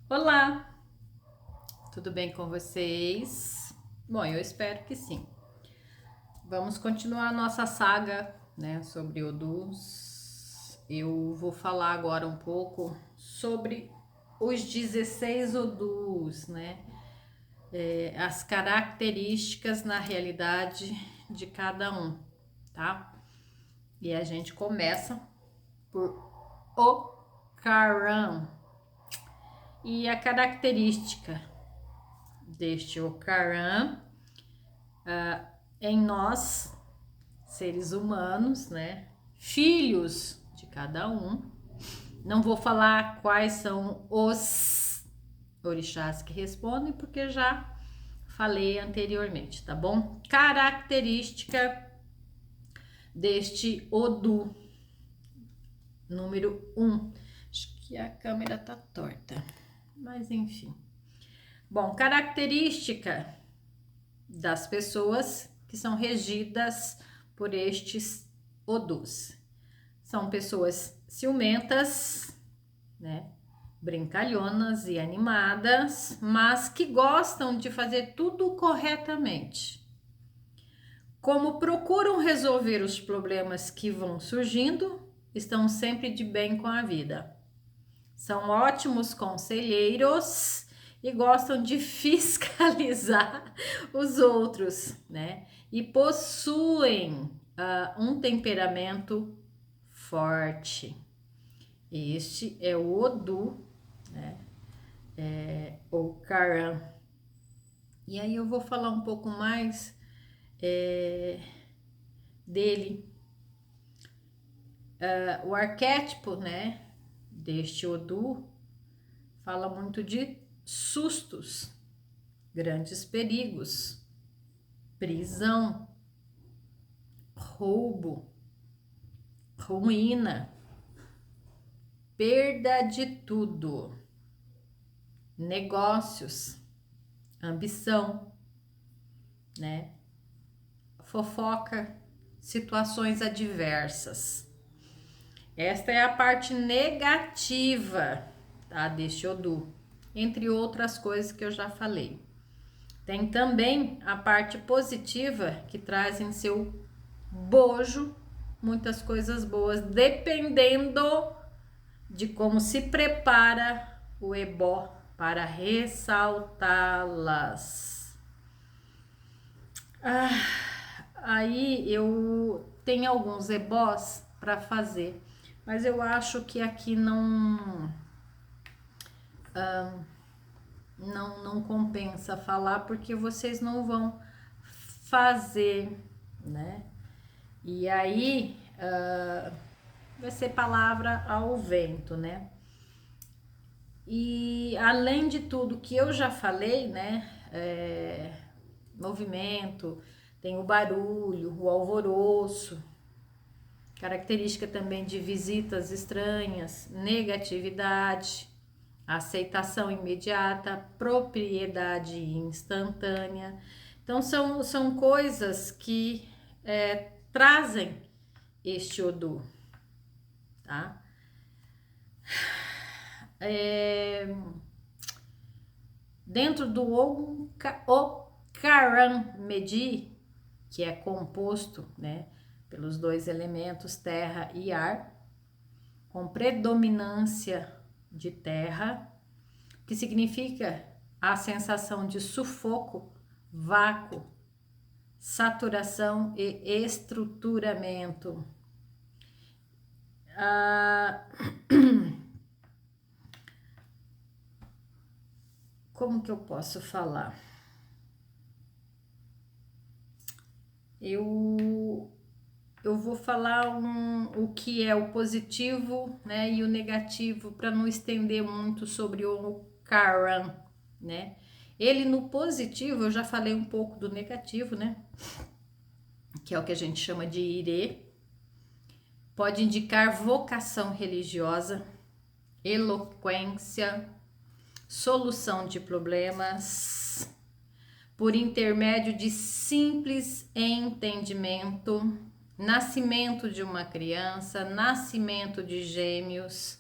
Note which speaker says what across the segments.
Speaker 1: Olá, tudo bem com vocês? Bom, eu espero que sim. Vamos continuar a nossa saga, né, sobre Odus. Eu vou falar agora um pouco sobre os 16 Odus, né? As características na realidade de cada um, tá? E a gente começa por Okaran. E a característica deste Okaran em nós, seres humanos, né? Filhos de cada um. Não vou falar quais são os orixás que respondem, porque já falei anteriormente, tá bom? Característica deste Odu, número 1. Acho que a câmera tá torta, mas enfim. Bom, característica das pessoas que são regidas por estes Odus. São pessoas ciumentas, né? Brincalhonas e animadas, mas que gostam de fazer tudo corretamente. Como procuram resolver os problemas que vão surgindo, estão sempre de bem com a vida. São ótimos conselheiros e gostam de fiscalizar os outros, né? E possuem um temperamento forte. Este é o Odu, né? Ou Karan. E aí eu vou falar um pouco mais dele. O arquétipo, né, deste Odu fala muito de sustos, grandes perigos, prisão, roubo, ruína, perda de tudo, negócios, ambição, né? Fofoca, situações adversas. Esta é a parte negativa, tá, deste Odu, entre outras coisas que eu já falei. Tem também a parte positiva que traz em seu bojo muitas coisas boas, dependendo de como se prepara o ebó para ressaltá-las. Aí eu tenho alguns ebós para fazer, mas eu acho que aqui não compensa falar porque vocês não vão fazer, né? E aí vai ser palavra ao vento, né? E além de tudo que eu já falei, né? Movimento, tem o barulho, o alvoroço, característica também de visitas estranhas, negatividade, aceitação imediata, propriedade instantânea. Então são coisas que trazem este Odu, tá? Dentro do Okaran Medi, que é composto, né, pelos dois elementos terra e ar, com predominância de terra, que significa a sensação de sufoco, vácuo, saturação e estruturamento. Como que eu posso falar? Eu vou falar o que é o positivo, né, e o negativo, para não estender muito sobre o Karan, né? Ele no positivo, eu já falei um pouco do negativo, né? Que é o que a gente chama de ire. Pode indicar vocação religiosa, eloquência, solução de problemas, por intermédio de simples entendimento, nascimento de uma criança, nascimento de gêmeos,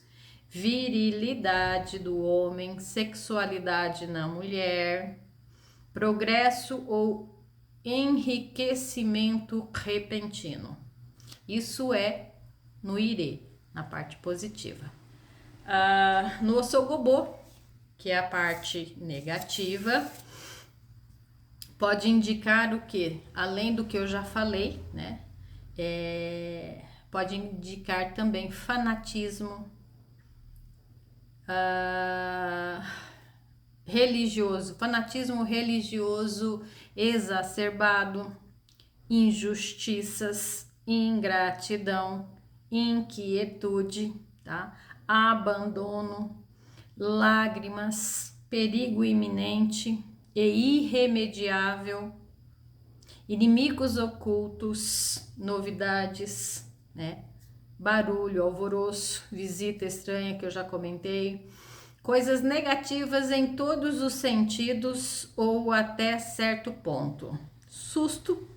Speaker 1: virilidade do homem, sexualidade na mulher, progresso ou enriquecimento repentino. Isso é no Ire, na parte positiva. No Osogobô, que é a parte negativa, pode indicar o que? Além do que eu já falei, né? Pode indicar também fanatismo, religioso, fanatismo religioso exacerbado, injustiças, ingratidão, inquietude, tá? Abandono, lágrimas, perigo iminente e irremediável, inimigos ocultos, novidades, né? Barulho, alvoroço, visita estranha que eu já comentei, coisas negativas em todos os sentidos ou até certo ponto, susto,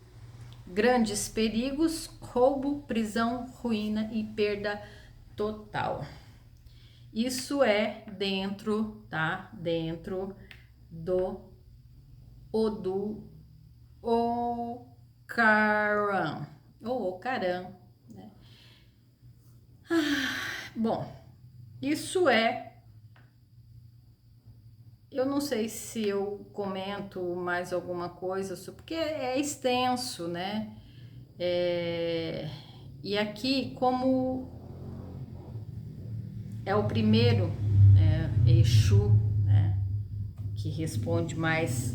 Speaker 1: grandes perigos, roubo, prisão, ruína e perda total. Isso é dentro, tá? Dentro do Odu Okaran, ou Okaran, né? Bom, isso eu não sei se eu comento mais alguma coisa, porque é extenso, né? E aqui, como é o primeiro, Exu, né, que responde mais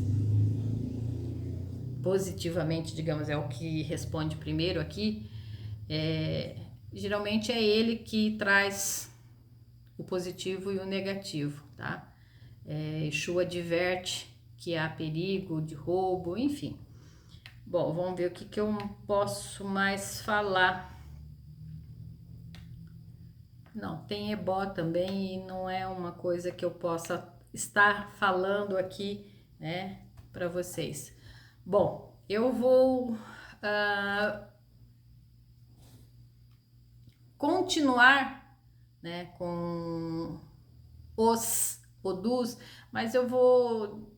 Speaker 1: positivamente, digamos, é o que responde primeiro aqui, geralmente é ele que traz o positivo e o negativo, tá? Exu adverte que há perigo de roubo, enfim. Bom, vamos ver o que eu posso mais falar. Não, tem ebó também e não é uma coisa que eu possa estar falando aqui, né, para vocês. Bom, eu vou continuar, né, com os odus, mas eu vou,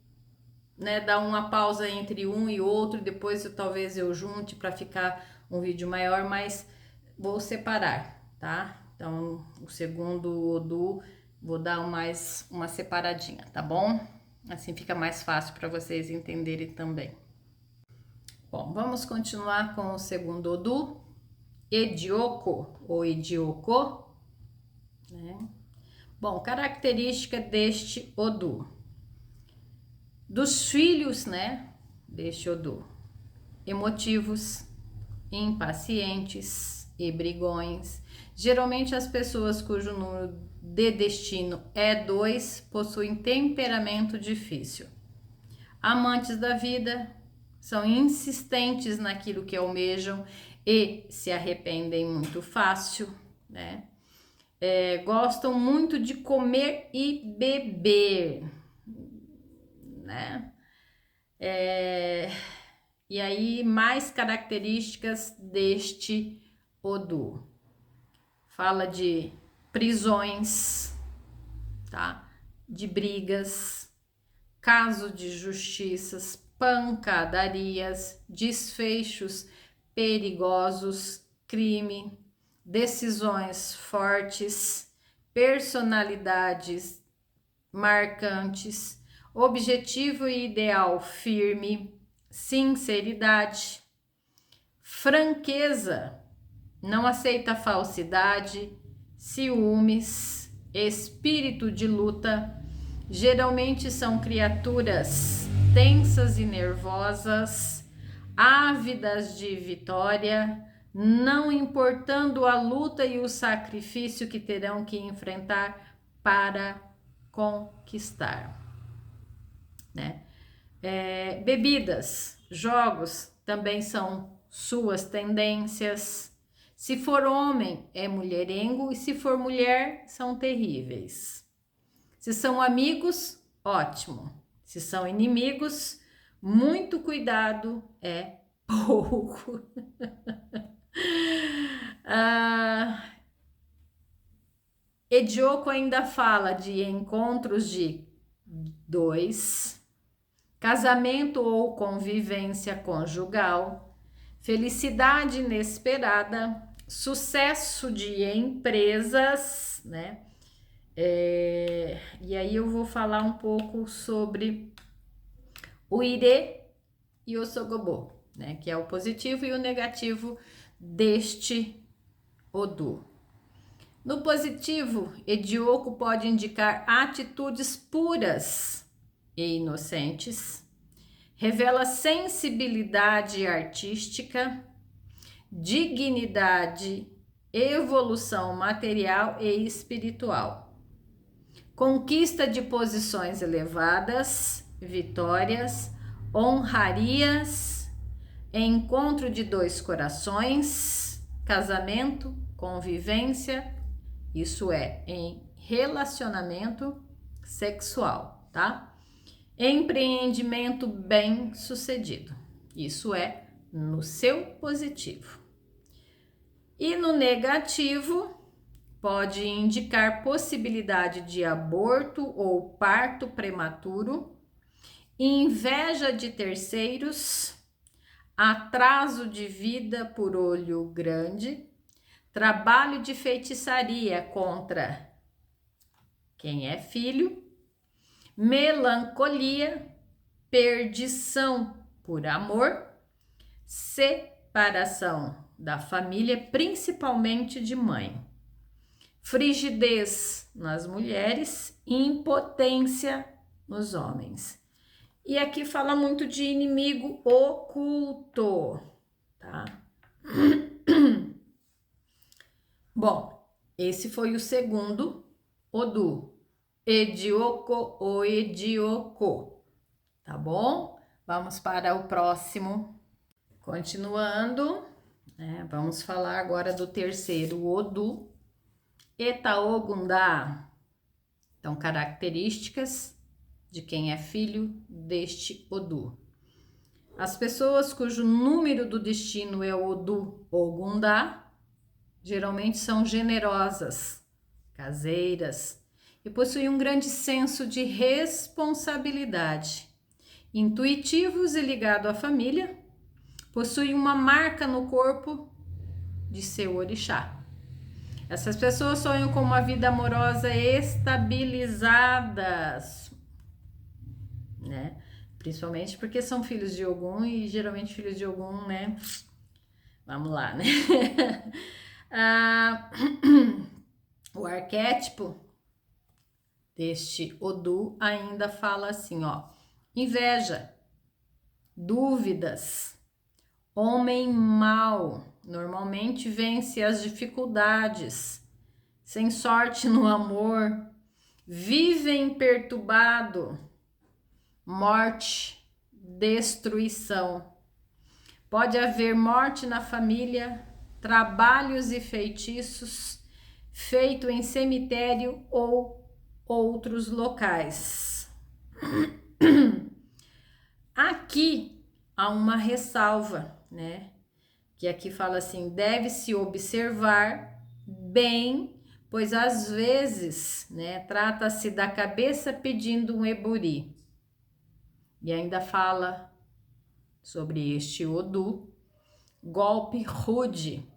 Speaker 1: né, dar uma pausa entre um e outro, depois talvez eu junte para ficar um vídeo maior, mas vou separar, tá? Então, o segundo Odu, vou dar mais uma separadinha, tá bom? Assim fica mais fácil para vocês entenderem também. Bom, vamos continuar com o segundo Odu, Edioko ou Edioko, né? Bom, característica deste Odu. Dos filhos, né, deste Odu, emotivos, impacientes e brigões. Geralmente as pessoas cujo número de destino é 2 possuem temperamento difícil. Amantes da vida, são insistentes naquilo que almejam e se arrependem muito fácil, né? Gostam muito de comer e beber, né? E aí, mais características deste Odu. Fala de prisões, tá? De brigas, caso de justiças, pancadarias, desfechos perigosos, crime, decisões fortes, personalidades marcantes, objetivo e ideal firme, sinceridade, franqueza, não aceita falsidade, ciúmes, espírito de luta. Geralmente são criaturas tensas e nervosas, ávidas de vitória, não importando a luta e o sacrifício que terão que enfrentar para conquistar, né? Bebidas, jogos também são suas tendências. Se for homem, é mulherengo, e se for mulher, são terríveis. Se são amigos, ótimo. Se são inimigos, muito cuidado, é pouco. Edioko ainda fala de encontros de dois, casamento ou convivência conjugal, felicidade inesperada, sucesso de empresas, né? E aí eu vou falar um pouco sobre o ire e o sogobo, né? Que é o positivo e o negativo deste Odu. No positivo, Edioko pode indicar atitudes puras e inocentes, revela sensibilidade artística, dignidade, evolução material e espiritual, conquista de posições elevadas, vitórias, honrarias, encontro de dois corações, casamento, convivência, isso é em relacionamento sexual, tá? Empreendimento bem sucedido, isso é no seu positivo. E no negativo, pode indicar possibilidade de aborto ou parto prematuro, inveja de terceiros, atraso de vida por olho grande, trabalho de feitiçaria contra quem é filho, melancolia, perdição por amor, separação da família, principalmente de mãe, frigidez nas mulheres, impotência nos homens. E aqui fala muito de inimigo oculto, tá? Bom, esse foi o segundo Odu, Edioko ou Edioko, tá bom? Vamos para o próximo. Continuando, né? Vamos falar agora do terceiro Odu, Etaogundá. Então, características de quem é filho deste Odu. As pessoas cujo número do destino é Odu Ogundá geralmente são generosas, caseiras e possuem um grande senso de responsabilidade, intuitivos e ligados à família, possuem uma marca no corpo de seu orixá. Essas pessoas sonham com uma vida amorosa estabilizadas, né? Principalmente porque são filhos de Ogum e geralmente filhos de Ogum, né? Vamos lá, né? O arquétipo deste Odu ainda fala assim, ó: inveja, dúvidas, homem mau, normalmente vence as dificuldades, sem sorte no amor, vivem perturbado, morte, destruição. Pode haver morte na família, trabalhos e feitiços feito em cemitério ou outros locais. Aqui há uma ressalva, né? Que aqui fala assim: deve-se observar bem, pois às vezes, né, trata-se da cabeça pedindo um eburi. E ainda fala sobre este Odu, golpe rude,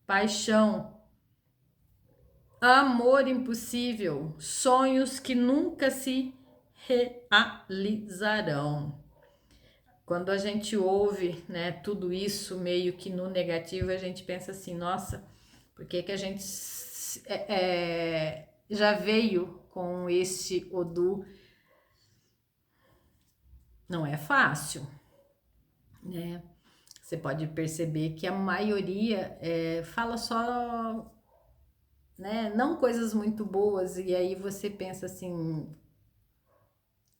Speaker 1: paixão, amor impossível, sonhos que nunca se realizarão. Quando a gente ouve, né, tudo isso meio que no negativo, a gente pensa assim, nossa, por que a gente já veio com este Odu? Não é fácil, né? Você pode perceber que a maioria fala só, né, não coisas muito boas, e aí você pensa assim,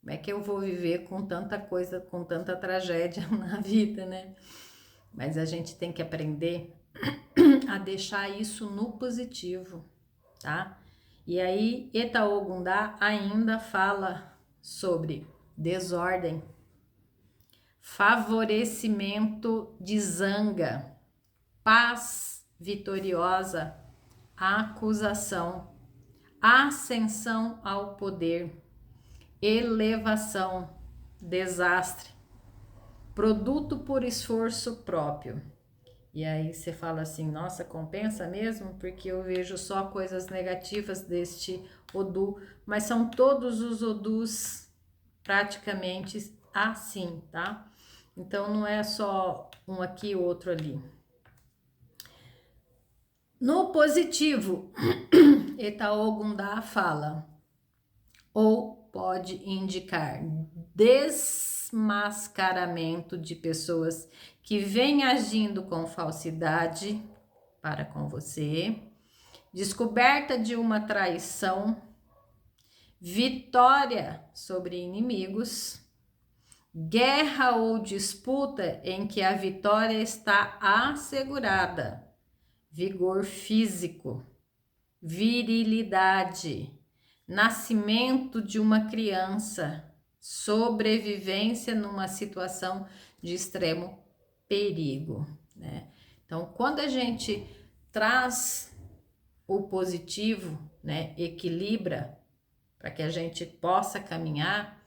Speaker 1: como é que eu vou viver com tanta coisa, com tanta tragédia na vida, né? Mas a gente tem que aprender a deixar isso no positivo, tá? E aí, Etaogundá ainda fala sobre desordem, favorecimento de zanga, paz vitoriosa, acusação, ascensão ao poder, elevação, desastre, produto por esforço próprio. E aí você fala assim, nossa, compensa mesmo? Porque eu vejo só coisas negativas deste Odu, mas são todos os Odus praticamente assim, tá? Então não é só um aqui e outro ali. No positivo, Etaogundá fala, ou pode indicar desmascaramento de pessoas que vêm agindo com falsidade para com você, descoberta de uma traição, vitória sobre inimigos, guerra ou disputa em que a vitória está assegurada, vigor físico, virilidade, nascimento de uma criança, sobrevivência numa situação de extremo perigo, né? Então, quando a gente traz o positivo, né, equilibra para que a gente possa caminhar,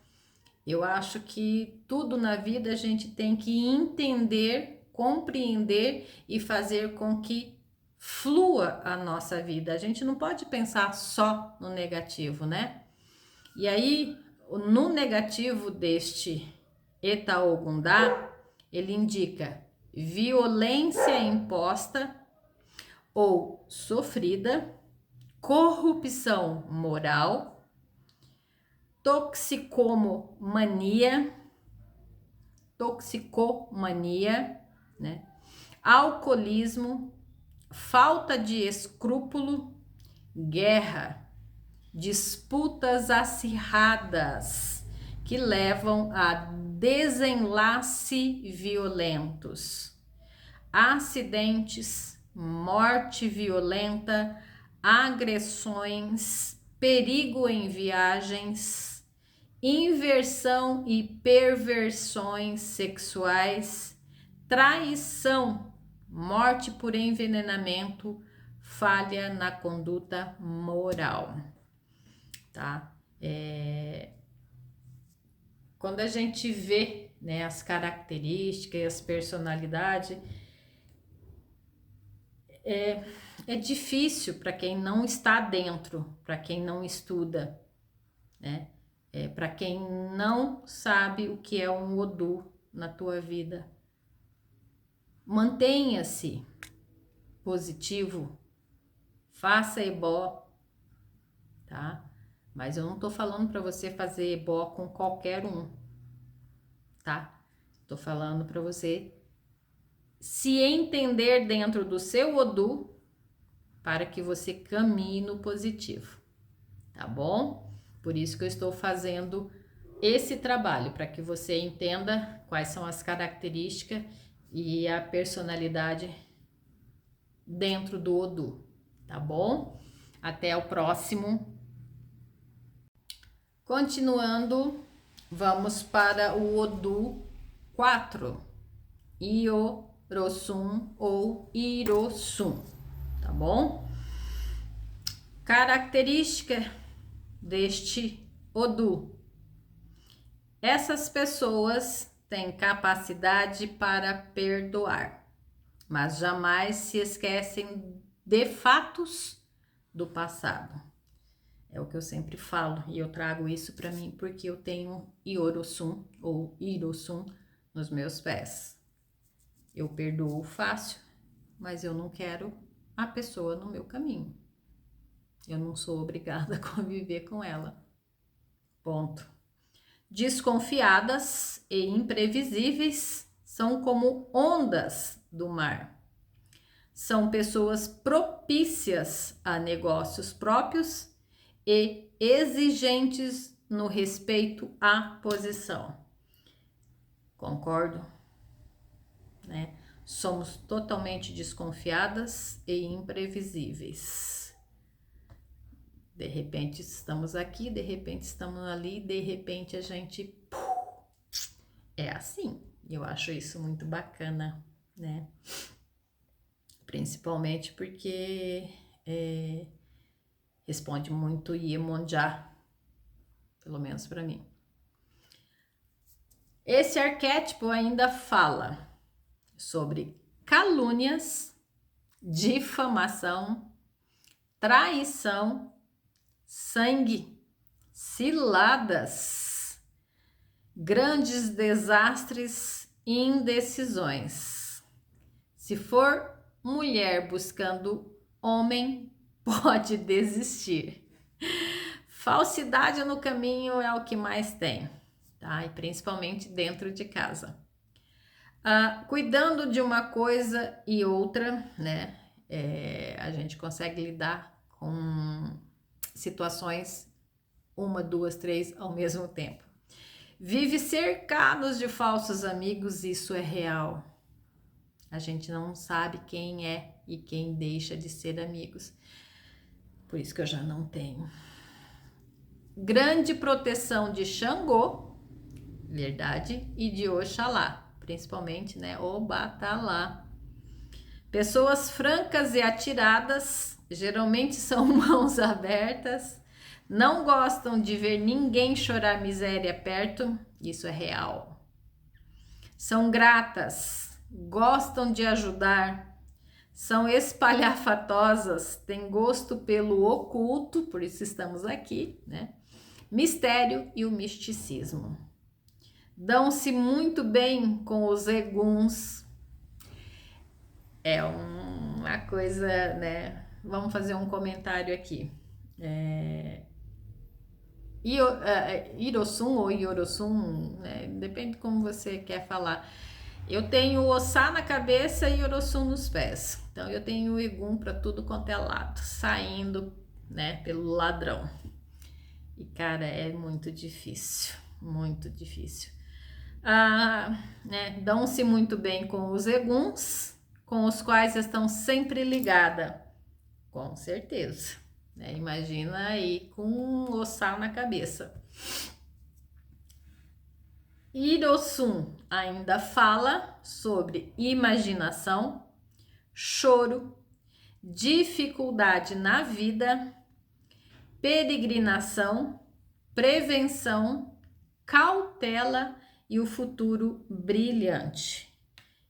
Speaker 1: eu acho que tudo na vida a gente tem que entender, compreender e fazer com que flua a nossa vida. A gente não pode pensar só no negativo, né? E aí, no negativo deste Etaogundá, ele indica violência imposta ou sofrida, corrupção moral, toxicomania, né? Alcoolismo, falta de escrúpulo, guerra, disputas acirradas que levam a desenlace violentos, acidentes, morte violenta, agressões, perigo em viagens, inversão e perversões sexuais, traição, morte por envenenamento, falha na conduta moral, tá? Quando a gente vê, né, as características e as personalidades, é difícil para quem não está dentro, para quem não estuda, né? Para quem não sabe o que é um Odu na tua vida. Mantenha-se positivo, faça ebó, tá? Mas eu não tô falando para você fazer ebó com qualquer um, tá? Tô falando para você se entender dentro do seu Odu para que você caminhe no positivo, tá bom? Por isso que eu estou fazendo esse trabalho, para que você entenda quais são as características e a personalidade dentro do Odu, tá bom? Até o próximo. Continuando, vamos para o Odu 4, Iorosum ou Irosum, tá bom? Característica deste Odu. Essas pessoas têm capacidade para perdoar, mas jamais se esquecem de fatos do passado. É o que eu sempre falo e eu trago isso para mim porque eu tenho Iorosum ou Irosum nos meus pés. Eu perdoo fácil, mas eu não quero a pessoa no meu caminho. Eu não sou obrigada a conviver com ela. Ponto. Desconfiadas e imprevisíveis são como ondas do mar. São pessoas propícias a negócios próprios e exigentes no respeito à posição. Concordo, né? Somos totalmente desconfiadas e imprevisíveis. De repente estamos aqui, de repente estamos ali, de repente a gente... É assim, eu acho isso muito bacana, né? Principalmente porque responde muito Iemonjá, pelo menos para mim. Esse arquétipo ainda fala sobre calúnias, difamação, traição, sangue, ciladas, grandes desastres e indecisões. Se for mulher buscando homem, pode desistir. Falsidade no caminho é o que mais tem, tá? E principalmente dentro de casa. Cuidando de uma coisa e outra, né? A gente consegue lidar com situações, 1, 2, 3 ao mesmo tempo. Vive cercados de falsos amigos, isso é real. A gente não sabe quem é e quem deixa de ser amigos. Por isso que eu já não tenho. Grande proteção de Xangô, verdade, e de Oxalá, principalmente, né, Obatalá. Pessoas francas e atiradas, geralmente são mãos abertas, não gostam de ver ninguém chorar miséria perto, isso é real. São gratas, gostam de ajudar, são espalhafatosas, têm gosto pelo oculto, por isso estamos aqui, né? Mistério e o misticismo. Dão-se muito bem com os eguns. É uma coisa, né? Vamos fazer um comentário aqui. Irosun ou Iorosun, né? Depende de como você quer falar. Eu tenho Ossá na cabeça e Iorosun nos pés. Então eu tenho o Egum para tudo quanto é lado, saindo, né, pelo ladrão. E cara, é muito difícil, muito difícil. Né, dão-se muito bem com os eguns, com os quais estão sempre ligada, com certeza. Né? Imagina aí com um ossá na cabeça. Irosun ainda fala sobre imaginação, choro, dificuldade na vida, peregrinação, prevenção, cautela e o futuro brilhante.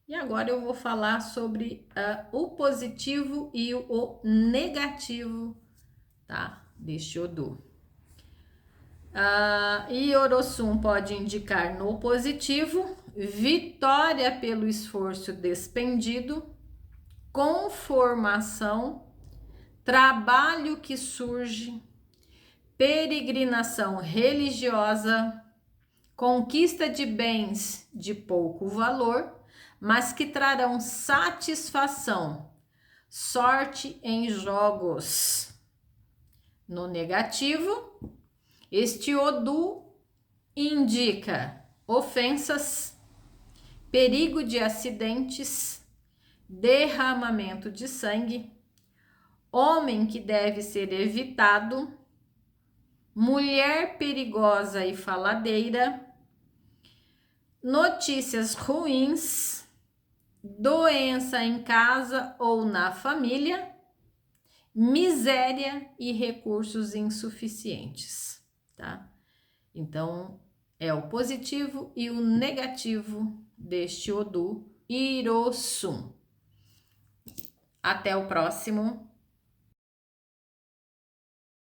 Speaker 1: E agora eu vou falar sobre o positivo e o negativo, tá? Deste Odu. Iorosun pode indicar no positivo vitória pelo esforço despendido, conformação, trabalho que surge, peregrinação religiosa, conquista de bens de pouco valor, mas que trarão satisfação, sorte em jogos. No negativo, este Odu indica ofensas, perigo de acidentes, derramamento de sangue, homem que deve ser evitado, mulher perigosa e faladeira, notícias ruins, doença em casa ou na família, miséria e recursos insuficientes, tá? Então, é o positivo e o negativo deste Odu Irosun. Até o próximo.